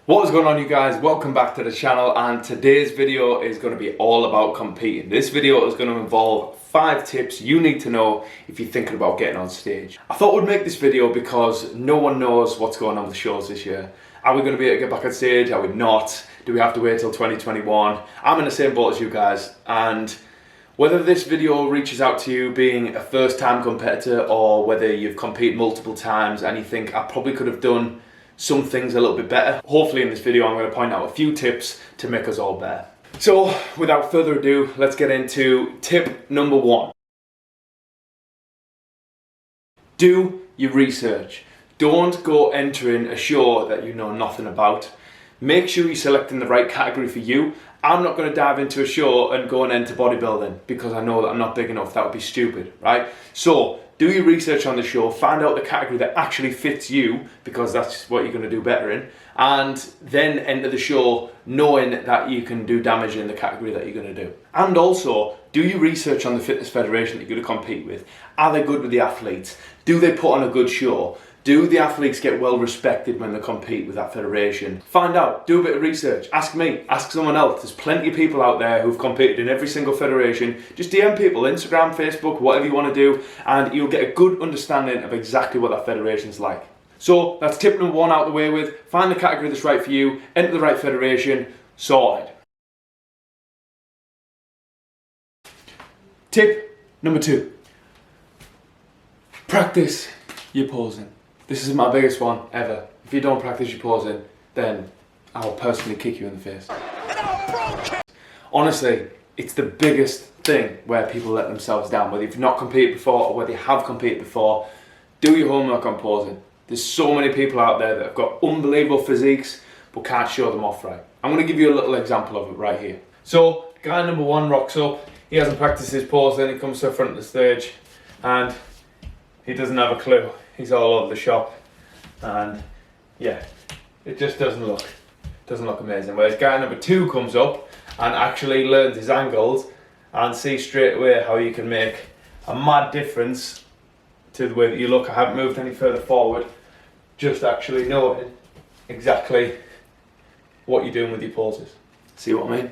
What is going on, you guys? Welcome back to the channel, and today's video is going to be all about competing. This video is going to involve 5 tips you need to know if you're thinking about getting on stage. I thought we'd make this video because no one knows what's going on with the shows this year. Are we going to be able to get back on stage? Are we not? Do we have to wait till 2021? I'm in the same boat as you guys, and whether this video reaches out to you being a first-time competitor or whether you've competed multiple times and you think I probably could have done some things a little bit better. Hopefully in this video I'm going to point out a few tips to make us all better. So without further ado, let's get into tip number 1. Do your research. Don't go entering a show that you know nothing about. Make sure you're selecting the right category for you. I'm not going to dive into a show and go and enter bodybuilding because I know that I'm not big enough. That would be stupid, right? So do your research on the show, find out the category that actually fits you, because that's what you're going to do better in, and then enter the show knowing that you can do damage in the category that you're going to do. And also, do your research on the fitness federation that you're going to compete with. Are they good with the athletes? Do they put on a good show? Do the athletes get well respected when they compete with that federation? Find out, do a bit of research, ask me, ask someone else. There's plenty of people out there who've competed in every single federation. Just DM people, Instagram, Facebook, whatever you want to do, and you'll get a good understanding of exactly what that federation's like. So that's tip number 1 out of the way with. Find the category that's right for you, enter the right federation, sorted. Tip number 2. Practice your posing. This is my biggest one ever. If you don't practice your posing, then I'll personally kick you in the face. Honestly, it's the biggest thing where people let themselves down. Whether you've not competed before or whether you have competed before, do your homework on posing. There's so many people out there that have got unbelievable physiques but can't show them off right. I'm going to give you a little example of it right here. So, guy number 1 rocks up. He hasn't practiced his posing. He comes to the front of the stage and he doesn't have a clue. He's all over the shop, and yeah, it just doesn't look amazing. Whereas guy number 2 comes up and actually learns his angles and sees straight away how you can make a mad difference to the way that you look. I haven't moved any further forward, just actually knowing exactly what you're doing with your poses. See what I mean?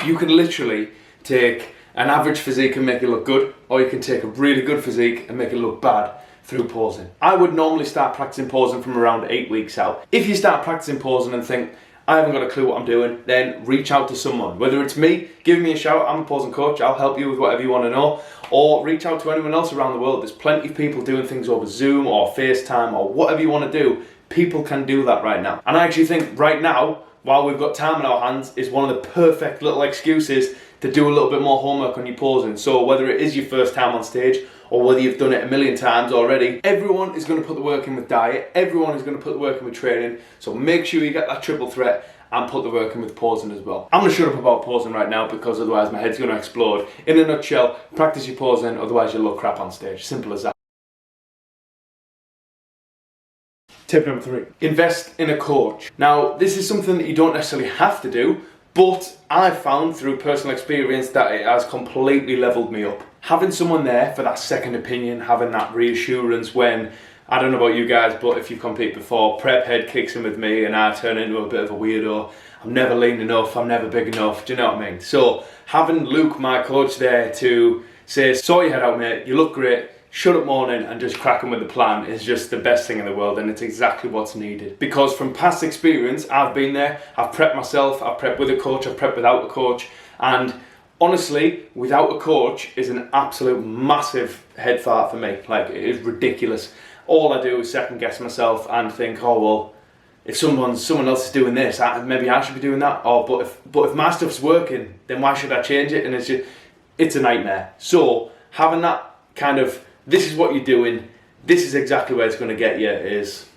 You can literally take an average physique and make it look good, or you can take a really good physique and make it look bad through posing. I would normally start practicing posing from around 8 weeks out. If you start practicing posing and think, I haven't got a clue what I'm doing, then reach out to someone. Whether it's me, give me a shout, I'm a posing coach, I'll help you with whatever you want to know, or reach out to anyone else around the world. There's plenty of people doing things over Zoom or FaceTime or whatever you want to do. People can do that right now. And I actually think right now, while we've got time in our hands, is one of the perfect little excuses to do a little bit more homework on your posing. So whether it is your first time on stage or whether you've done it a million times already, everyone is going to put the work in with diet, everyone is going to put the work in with training, so make sure you get that triple threat and put the work in with posing as well. I'm going to shut up about posing right now because otherwise my head's going to explode. In a nutshell, practice your posing, otherwise you'll look crap on stage. Simple as that. Tip number 3, invest in a coach. Now, this is something that you don't necessarily have to do, but I've found through personal experience that it has completely leveled me up. Having someone there for that second opinion, having that reassurance when, I don't know about you guys, but if you've competed before, prep head kicks in with me and I turn into a bit of a weirdo. I'm never lean enough, I'm never big enough, do you know what I mean? So having Luke, my coach, there to say, sort your head out, mate, you look great, shut up morning and just crack on with the plan is just the best thing in the world, and it's exactly what's needed. Because from past experience, I've been there, I've prepped myself, I've prepped with a coach, I've prepped without a coach, and honestly, without a coach is an absolute massive head fart for me. Like, it is ridiculous. All I do is second guess myself and think, oh well, if someone else is doing this, maybe I should be doing that. Or but if my stuff's working, then why should I change it? And it's a nightmare. So having that kind of, this is what you're doing, this is exactly where it's going to get you, is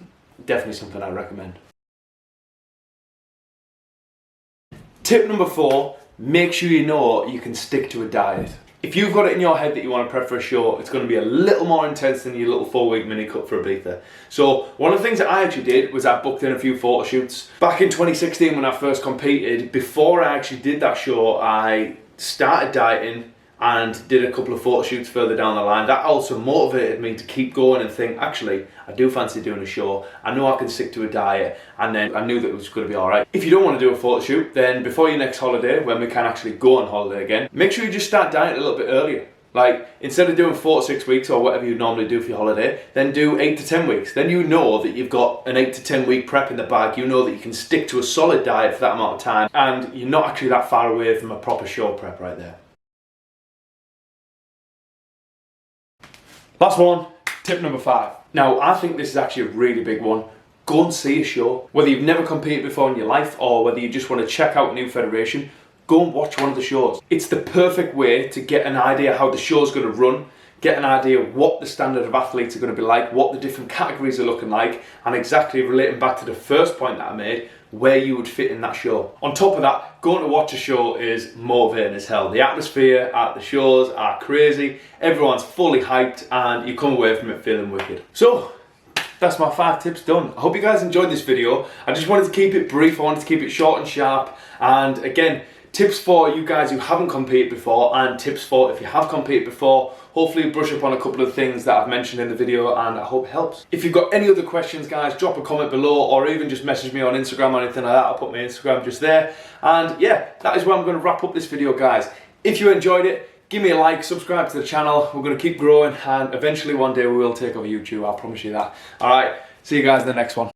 definitely something I recommend. Tip number 4, make sure you know you can stick to a diet. If you've got it in your head that you want to prep for a show, it's going to be a little more intense than your little 4-week mini cut for Ibiza. So one of the things that I actually did was I booked in a few photo shoots. Back in 2016 when I first competed, before I actually did that show, I started dieting and did a couple of photo shoots further down the line, that also motivated me to keep going and think, actually, I do fancy doing a show. I know I can stick to a diet, and then I knew that it was going to be alright. If you don't want to do a photo shoot, then before your next holiday, when we can actually go on holiday again, make sure you just start dieting a little bit earlier. Like, instead of doing 4 to 6 weeks or whatever you normally do for your holiday, then do 8 to 10 weeks. Then you know that you've got an 8 to 10 week prep in the bag. You know that you can stick to a solid diet for that amount of time, and you're not actually that far away from a proper show prep right there. Last one, tip number 5. Now, I think this is actually a really big one. Go and see a show. Whether you've never competed before in your life or whether you just want to check out a new federation, go and watch one of the shows. It's the perfect way to get an idea how the show's going to run, get an idea of what the standard of athletes are going to be like, what the different categories are looking like, and exactly relating back to the first point that I made, where you would fit in that show. On top of that, going to watch a show is motivating as hell. The atmosphere at the shows are crazy, everyone's fully hyped, and you come away from it feeling wicked. So, that's my 5 tips done. I hope you guys enjoyed this video. I just wanted to keep it brief, I wanted to keep it short and sharp, and again, tips for you guys who haven't competed before, and tips for if you have competed before. Hopefully brush up on a couple of things that I've mentioned in the video, and I hope it helps. If you've got any other questions, guys, drop a comment below, or even just message me on Instagram or anything like that. I'll put my Instagram just there. And yeah, that is where I'm going to wrap up this video, guys. If you enjoyed it, give me a like, subscribe to the channel. We're going to keep growing, and eventually one day we will take over YouTube. I'll promise you that. Alright, see you guys in the next one.